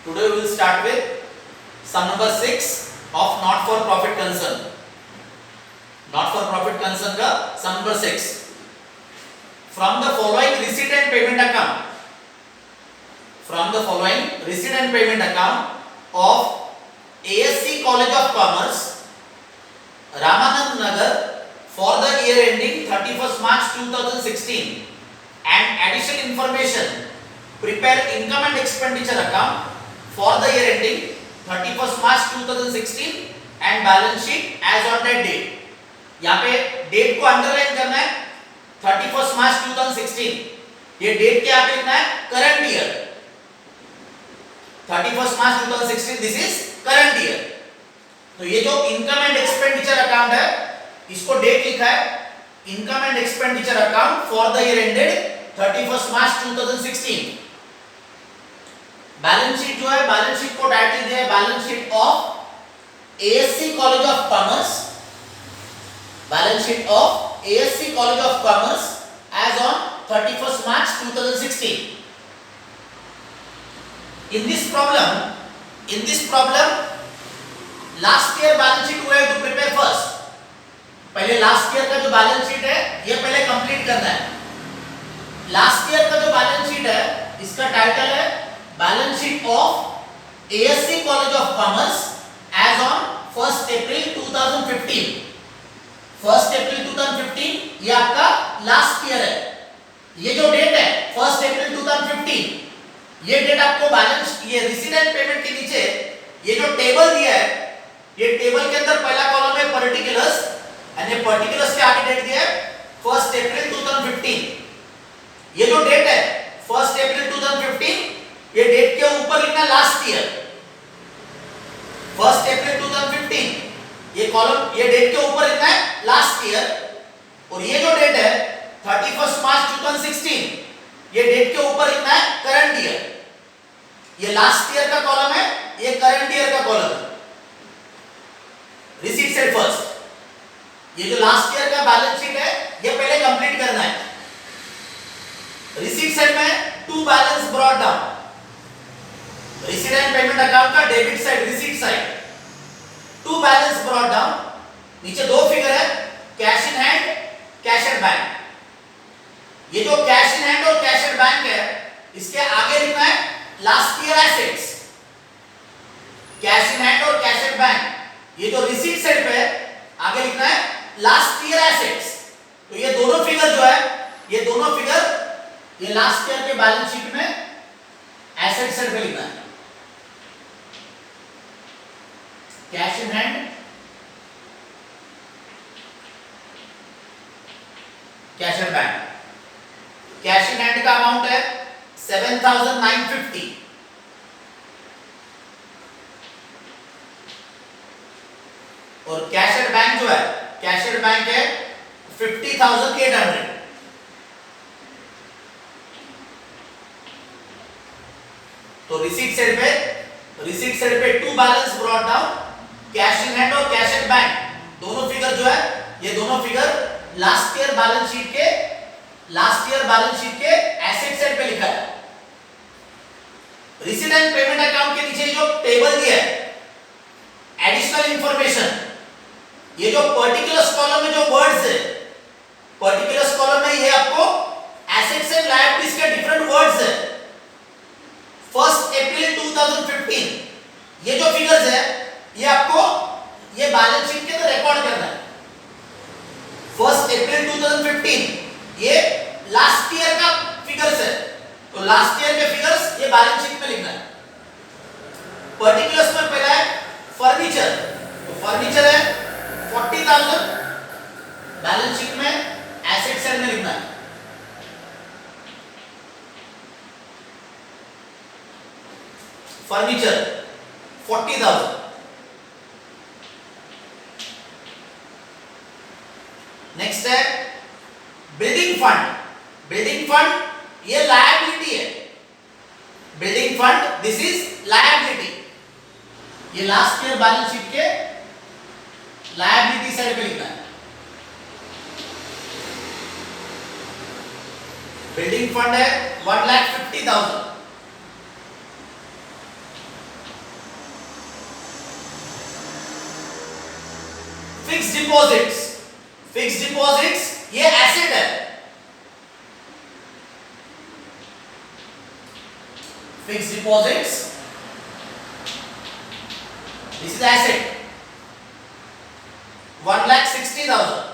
Today we will start with sum number 6 of not for profit concern. Not for profit concern का sum number 6. From the following receipt and payment account. From the following receipt and payment account of ASC College of Commerce, Ramanand Nagar, for the year ending 31st March 2016, and additional information, prepare income and expenditure account for the year ending 31st March 2016 and balance sheet as on that date. यहाँ पे date को underline करना है 31st March 2016. ये date क्या पे लिखना है? Current year. 31st March 2016 this is current year. तो ये जो इनकम एंड एक्सपेंडिचर अकाउंट है इसको डेट लिखा है income and expenditure account for the year ended 31st March 2016. Balance sheet जो है बैलेंस शीट को टाइटल दिया है balance sheet of ASC college of commerce. Balance sheet of ASC college of commerce as on 31st March 2016. in this problem last year balance sheet हुआ है to prepare first. पहले last year का जो balance sheet है ये पहले complete करना है. लास्ट ईयर का जो बैलेंस शीट है इसका टाइटल है balance sheet of ASC college of commerce as on 1st April 2015. 1st April 2015 ये आपका लास्ट ईयर है. ये जो डेट है 1st अप्रैल 2015 ये डेट आपको बैलेंस ये रिसीट एंड पेमेंट के नीचे ये जो टेबल दिया है ये टेबल के अंदर पहला कॉलम है पर्टिकुलर्स एंड ये पर्टिकुलर्स के आगे डेट दिया है 1st अप्रैल 2015. ये जो डेट है 1st अप्रैल 2015 ये डेट के ऊपर लिखना लास्ट ईयर 1st अप्रैल 2015 ये कॉलम ये डेट के ऊपर लिखना है लास्ट ईयर. और ये जो डेट है 31st मार्च 2016 ये डेट के ऊपर लिखना है करंट ईयर. ये लास्ट ईयर का कॉलम है ये करंट ईयर का कॉलम है. Receipt side first. ये जो लास्ट ईयर का बैलेंस शीट है ये पहले कंप्लीट करना है. रिसीट साइड में to balance brought down. Receipt and payment account का debit side receipt side to balance brought down. नीचे दो फिगर है cash in hand cash at bank. ये जो कैश इन हैंड और कैश एट बैंक है इसके आगे लिखना है last year assets. Cash in hand और कैश एट बैंक ये जो रिसीट साइड पे है आगे लिखना है लास्ट ईयर एसेट्स. तो ये दोनों फिगर जो है ये दोनों फिगर ये लास्ट ईयर के बैलेंस शीट में एसेट साइड पे लिखना है. Cash in hand cash at bank. Cash in hand का अमाउंट है 7,950. और कैश एट बैंक जो है कैश एट बैंक है 50,800. तो रिसीट साइड पे to balance brought down cash in hand और कैश एट बैंक दोनों फिगर जो है ये दोनों figure last year balance sheet के एसेट साइड पे लिखा है. रिसीट एंड पेमेंट अकाउंट के नीचे जो टेबल दिया है एडिशनल इंफॉर्मेशन ये जो पर्टिकुलर्स कॉलम में जो वर्ड्स है पर्टिकुलर्स कॉलम में ये आपको एसेट्स एंड लायबिलिटीज के डिफरेंट वर्ड्स है. 1st अप्रैल 2015 ये जो फिगर्स है ये आपको ये बैलेंस शीट के अंदर रिकॉर्ड करना है. 1st अप्रैल 2015 ये लास्ट ईयर का फिगर्स है. तो लास्ट ईयर के फिगर्स ये बैलेंस शीट में लिखना है. पर्टिकुलर्स में पहला है फर्नीचर. तो फर्नीचर है 40,000 बैलेंस शीट में एसेट साइड में लिखना है. फर्नीचर 40,000. नेक्स्ट है बिल्डिंग फंड. बिल्डिंग फंड ये लायबिलिटी है. Building fund this is liability. ये लास्ट ईयर बैलेंस शीट के लायबिलिटी साइड पे लिखना है. बिल्डिंग फंड है 1,50,000. फिक्स डिपॉजिट्स, फिक्स डिपॉजिट्स ये एसेट है, fix deposits this is asset 1,60,000.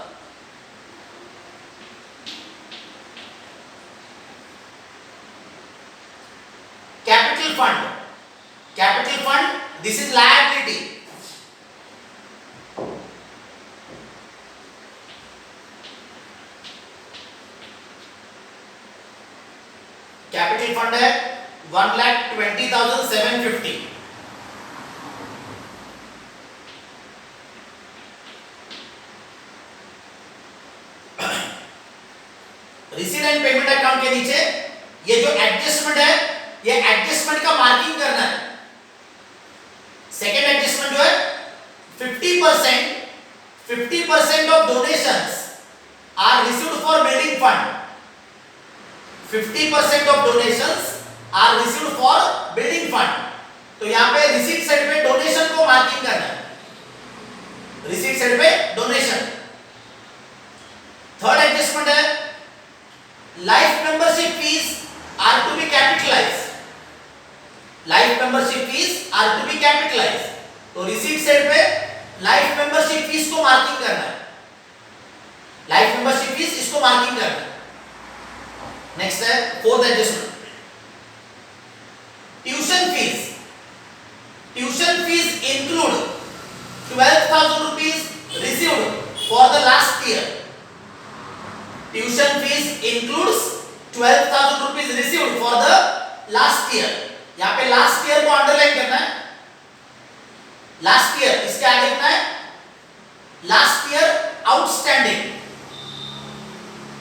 Capital fund, capital fund this is liability. Capital fund है 1,20,750. Receipt and payment account के नीचे ये जो एडजस्टमेंट है, ये एडजस्टमेंट का मार्किंग करना है. सेकेंड एडजस्टमेंट जो है 50% of donations are received for building fund. 50% of donations are received for building fund. तो यहां पे रिसीट साइड पे डोनेशन को मार्किंग करना है, रिसीट साइड पे डोनेशन. थर्ड एडजस्टमेंट है life membership fees are to be capitalised. Life membership fees are to be capitalised. तो रिसीट साइड पे लाइफ मेंबरशिप फीस को मार्किंग करना है, लाइफ मेंबरशिप फीस इसको मार्किंग करना है. नेक्स्ट है fourth adjustment tuition fees. Tuition fees include 12,000 rupees received for the last year. Tuition fees includes 12,000 rupees received for the last year. यहां पे last year को अंडरलाइन करना है. लास्ट ईयर इसके आगे लिखना है last year outstanding.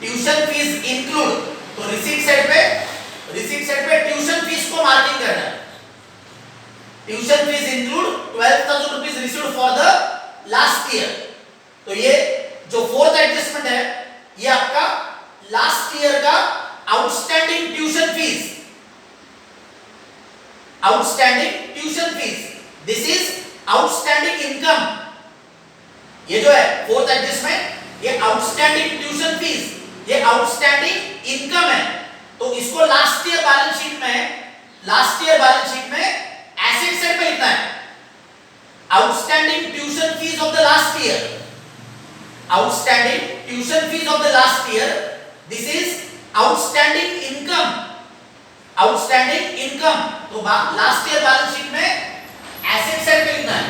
Tuition fees include, तो रिसीट साइड पे ट्यूशन फीस को मार्किंग करना है. Tuition fees include 12,000 rupees received for the last year. तो ये जो फोर्थ एडजस्टमेंट है ये आपका लास्ट ईयर का outstanding tuition fees, outstanding tuition fees this is outstanding income. ये जो है फोर्थ एडजस्टमेंट, ये आउटस्टैंडिंग ट्यूशन फीस, ये आउटस्टैंडिंग इनकम है. तो इसको लास्ट ईयर बैलेंस शीट में एसेट साइड पे लिखना है. Outstanding tuition fees of the last year, outstanding tuition fees of the last year this is outstanding income, outstanding income. तो last year balance sheet में asset side पे लिखना है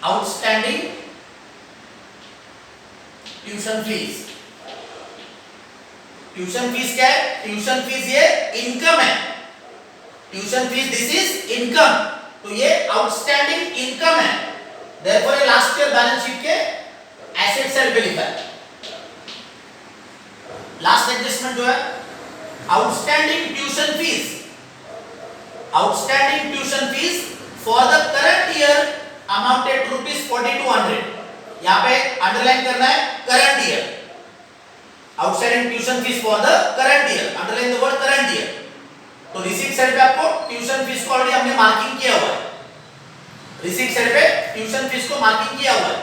outstanding tuition fees. Tuition fees क्या है? Tuition fees ये income है. Tuition fees this is income. तो ये आउटस्टैंडिंग इनकम है. देयरफॉर ये लास्ट ईयर बैलेंस शीट के एसेट साइड पे लिखा है. लास्ट एडजस्टमेंट जो है outstanding tuition fees, outstanding tuition fees for the current year amounted to ₹4200. यहां पे अंडरलाइन करना है current year. Outstanding tuition fees for the current year, underline the word current year. तो रिसीट साइड पे आपको tuition fees को already हमने marking किया हुआ है. रिसीट साइड पे ट्यूशन फीस को मार्किंग किया हुआ है.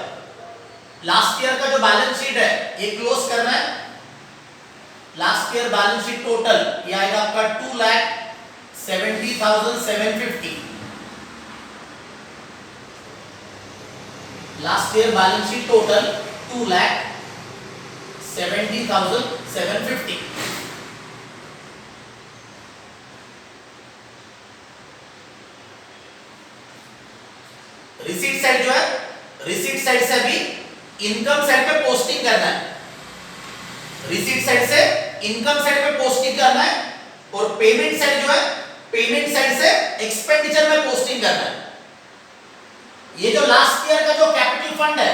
लास्ट ईयर का जो बैलेंस शीट है ये क्लोज करना है. Last year balance sheet total ये आएगा आपका 2,70,750. Last year balance sheet total 2,70,750. Receipt side जो है, रिसीट साइड से अभी इनकम साइड पे पोस्टिंग करना है. रिसीट साइड से इनकम साइड पे पोस्टिंग करना है और पेमेंट साइड जो है, पेमेंट साइड से एक्सपेंडिचर में पोस्टिंग करना है. ये जो लास्ट ईयर का जो कैपिटल फंड है,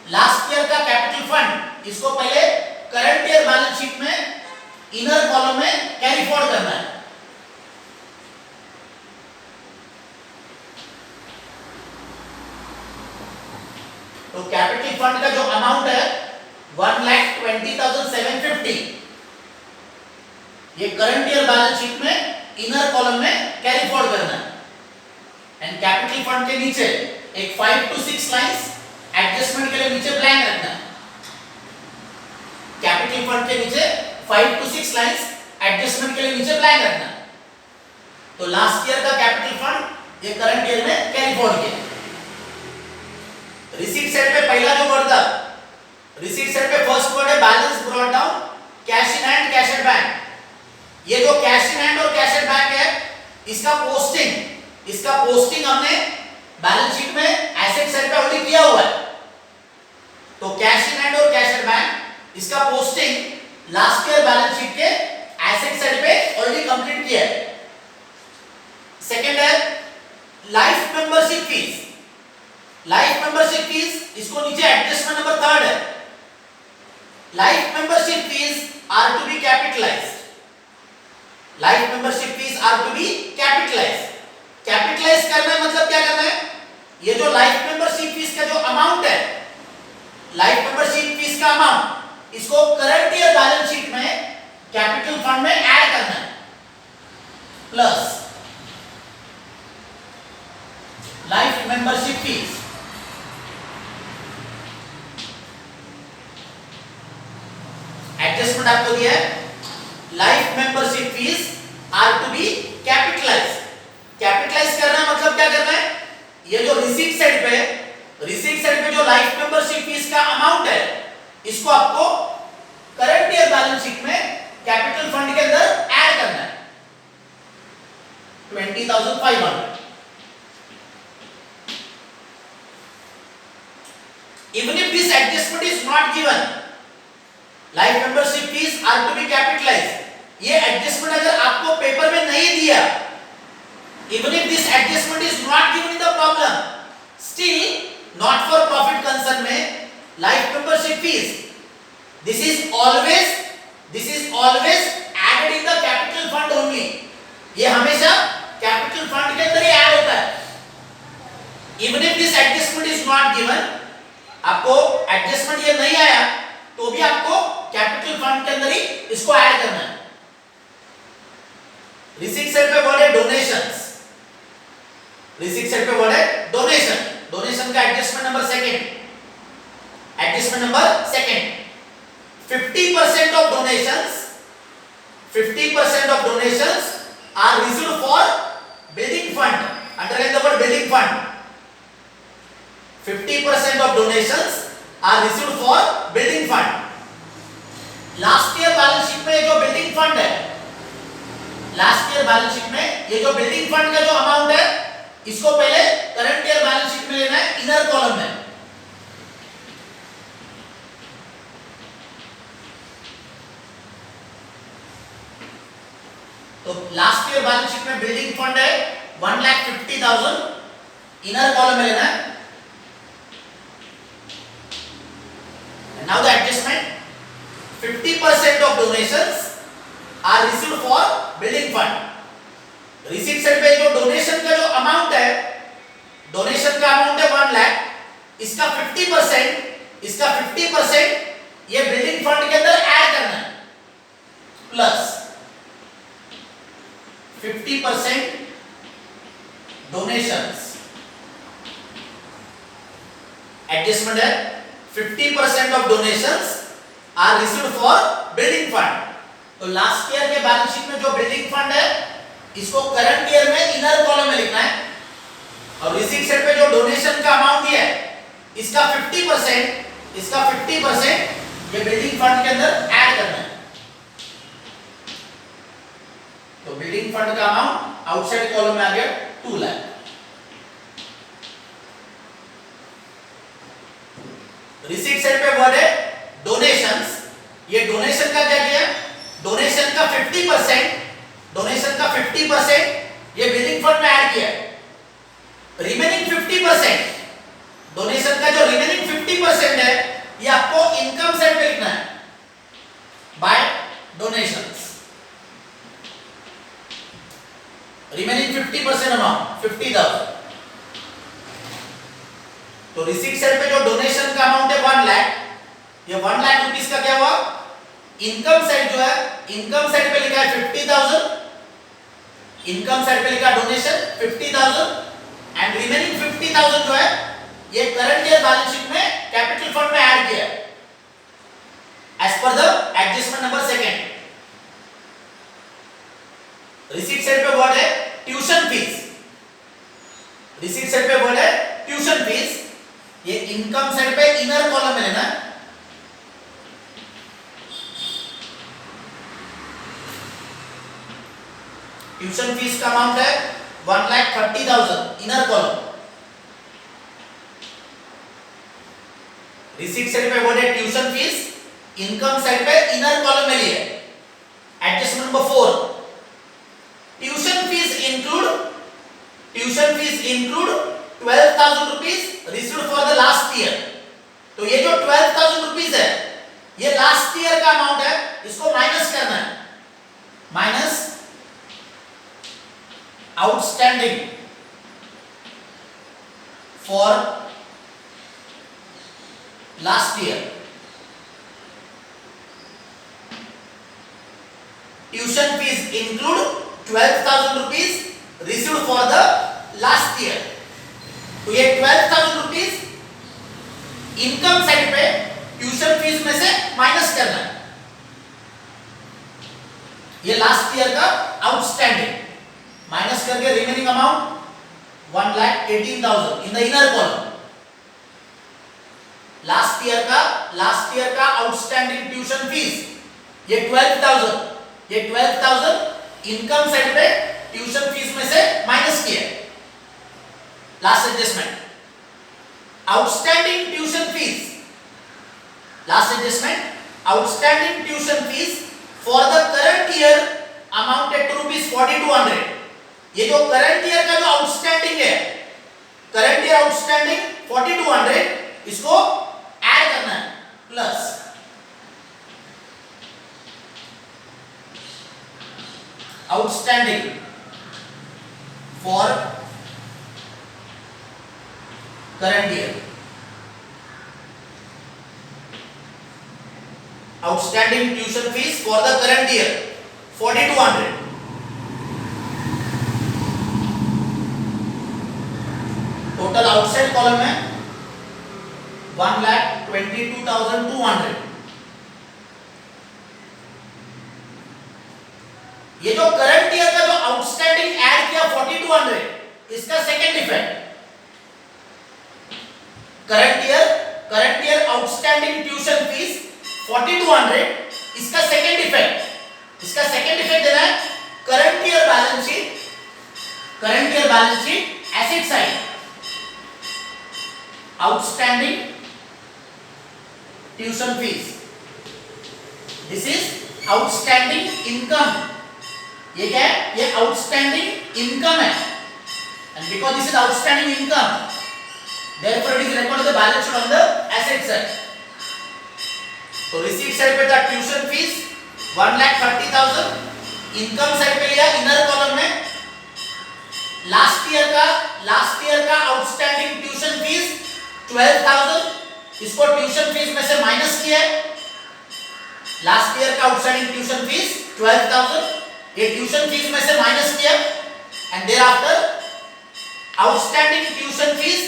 लास्ट ईयर का कैपिटल फंड, इसको पहले करंट ईयर बैलेंस शीट में इनर कॉलम में कैरी फॉरवर्ड करना है. तो कैपिटल फंड का जो अमाउंट है 1,20,750 ये करंट ईयर बैलेंस शीट में इनर कॉलम में कैरी फॉरवर्ड करना है. एंड कैपिटल फंड के नीचे एक 5 to 6 लाइंस एडजस्टमेंट के लिए नीचे ब्लैंक रखना है। कैपिटल फंड के नीचे 5 to 6 लाइंस एडजस्टमेंट के लिए नीचे ब्लैंक रखना है। तो लास्ट ईयर का कैपिटल फंड ये करंट ईयर में कैरी फॉरवर्ड किया। रिसीट साइड पे पहला जो वर्ड था, रिसीट साइड पे फर्स्ट वर्ड है balance brought down, cash in hand, cash at bank. ये जो कैश इन हैंड और कैश एट बैंक है, इसका पोस्टिंग हमने बैलेंस शीट में एसेट साइड पे ऑलरेडी किया हुआ है। तो कैश इन हैंड और कैश एट बैंक इसका posting last year balance sheet के एसेट साइड पे ऑलरेडी कंप्लीट किया है। सेकंड है life membership fees. Life membership fees इसको नीचे एडजस्टमेंट नंबर 3 है। Life membership fees are to be capitalised. Life membership fees are to be capitalised. Capitalise करना है मतलब क्या करना है, ये जो लाइफ मेंबरशिप फीस का जो अमाउंट है, लाइफ मेंबरशिप फीस का अमाउंट, इसको करंट ईयर बैलेंस शीट में कैपिटल फंड में ऐड करना है, plus life membership fees adjustment आपको दिया है। Life membership fees are to be capitalise. Capitalise करना है मतलब क्या करना है, ये जो रिसीट साइड पे जो लाइफ मेंबरशिप फीस का अमाउंट है, इसको आपको करंट ईयर बैलेंस शीट में कैपिटल फंड के अंदर ऐड करना है, 20,500। Even if this adjustment is not given, life membership fees are to be capitalized. ये एडजस्टमेंट अगर आपको पेपर में नहीं दिया, even if this adjustment is not given in the problem, still not for profit concern में life membership fees, this is always added in the capital fund only. ये हमेशा capital fund के अंदर ही ऐड होता है। Even if this adjustment is not given, आपको adjustment ये नहीं आया तो भी आपको कैपिटल फंड के अंदर ही इसको ऐड करना है। रिसीट साइड पे वर्ड है डोनेशंस। रिसीट साइड पे वर्ड है डोनेशन। डोनेशन का adjustment number second, 50% of donations are received for building fund. Underline the word building fund. 50% of donations are received for building fund। Last year balance sheet में ये जो building fund है, last year balance sheet में ये जो building fund का जो amount है, इसको पहले करंट ईयर बैलेंस शीट में लेना है इनर कॉलम में। तो लास्ट ईयर बैलेंस शीट में बिल्डिंग फंड है 1,50,000, इनर कॉलम में लेना है। Now the adjustment, 50% of donations are received for building fund। Receipt side पे जो डोनेशन का जो अमाउंट है, डोनेशन का अमाउंट है 1 लाख, इसका 50% ये बिल्डिंग फंड के अंदर ऐड करना है, प्लस 50% डोनेशंस। एडजस्टमेंट है 50% of donations are received for building fund। तो लास्ट ईयर के बैलेंस शीट में जो बिल्डिंग फंड है, इसको करंट ईयर में इनर कॉलम में लिखना है, और रिसीट साइड पे जो डोनेशन का अमाउंट दिया है, इसका 50% ये बिल्डिंग फंड के अंदर ऐड करना है। तो बिल्डिंग फंड का अमाउंट आउटसाइड कॉलम में आ गया 2 लाख। रिसीट साइड पे वर्ड है डोनेशंस। ये डोनेशन का क्या किया, डोनेशन का 50% ये बिल्डिंग फंड में ऐड किया। रिमेनिंग 50%, डोनेशन का जो रिमेनिंग 50% है, ये आपको इनकम साइड पे लिखना है, बाय डोनेशंस। Remaining 50% amount 50,000। तो रिसीट साइड पे जो डोनेशन का अमाउंट है 1 लाख, ये 1 लाख रुपीस का क्या हुआ, इनकम साइड जो है, इनकम साइड पे लिखा है 50,000, इनकम साइड पे लिखा डोनेशन 50,000, एंड रिमेनिंग 50,000 जो है ये करंट ईयर बैलेंस शीट में कैपिटल फंड में ऐड किया है as per the adjustment number second. Receipt side पे वर्ड है ट्यूशन फीस, रिसीट साइड पे वर्ड है ट्यूशन फीस, ये इनकम साइड पे इनर कॉलम में लेना। ट्यूशन फीस का अमाउंट है 1,30,000 इनर कॉलम। रिसीट साइड पे वर्ड है ट्यूशन फीस, इनकम साइड पे इनर कॉलम में लिए। Adjustment number 4, tuition fees include 12,000 rupees received for the last year. तो ये जो 12,000 रुपीज है ये लास्ट ईयर का अमाउंट है, इसको माइनस करना है। Minus outstanding for last year. Tuition fees include 12,000 rupees received for the last year. तो ये 12,000 रुपीज इनकम साइड पे ट्यूशन फीस में से माइनस करना है। ये लास्ट ईयर का आउटस्टैंडिंग माइनस करके remaining amount 1,18,000 in the inner column. Last year का आउटस्टैंडिंग ट्यूशन फीस ये 12,000 इनकम साइड पे ट्यूशन फीस में से माइनस किया। Last adjustment outstanding tuition fees, last adjustment outstanding tuition fees for the current year amounted to ₹4,200। ये जो current year का जो आउटस्टैंडिंग है, करंट ईयर आउटस्टैंडिंग 4,200, इसको ऐड करना है plus outstanding for current year. Outstanding tuition fees for the current year 4,200। Total outside column में 1,22,200। ये जो करंट ईयर का जो आउटस्टैंडिंग ऐड किया 4,200, इसका second effect current year outstanding tuition fees 4,200, इसका सेकंड इफेक्ट देना है current year balance sheet asset side. Outstanding tuition fees, this is outstanding income. ये क्या है? ये आउटस्टैंडिंग इनकम है, and because this is outstanding income therefore it is recorded in the balance sheet on the asset side. तो receipt side पे था tuition fees 1,30,000, income side पे लिया इनर कॉलम में। लास्ट ईयर का आउटस्टैंडिंग ट्यूशन फीस 12,000, इसको tuition fees में से माइनस किया। लास्ट ईयर का आउटस्टैंडिंग ट्यूशन फीस 12,000, ये ट्यूशन फीस में से माइनस किया, and thereafter outstanding tuition fees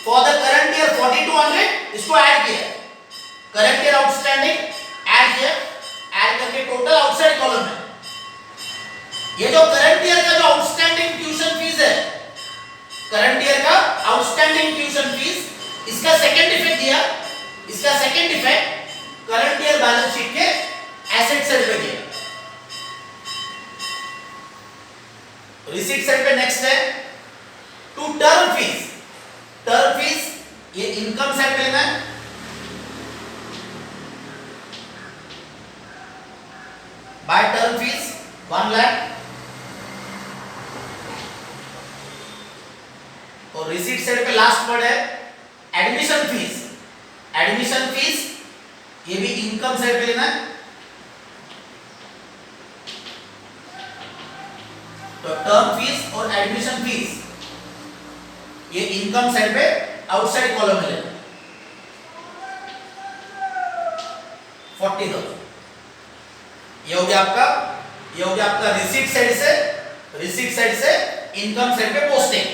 for the current year 4,200, इसको ऐड किया। करंट ईयर आउटस्टैंडिंग ऐड किया, ऐड करके टोटल आउटसाइड कॉलम में ये जो करंट ईयर का जो आउटस्टैंडिंग ट्यूशन फीस है, करंट ईयर का आउटस्टैंडिंग ट्यूशन फीस, इसका सेकंड इफेक्ट दिया। इसका second effect current year balance sheet के एसेट साइड पे दिया। रिसीट साइड पे नेक्स्ट है to term fees. Term fees ये इनकम साइड पे लेना है। बाय टर्म फीस 1 लाख, और रिसीट साइड पे लास्ट वर्ड है एडमिशन फीस। एडमिशन फीस ये भी इनकम साइड पे लेना है। तो टर्म फीस और एडमिशन फीस ये इनकम साइड पे आउटसाइड कॉलम में लेना। 40,000 ये हो गया आपका रिसीट साइड से इनकम साइड पे पोस्टिंग।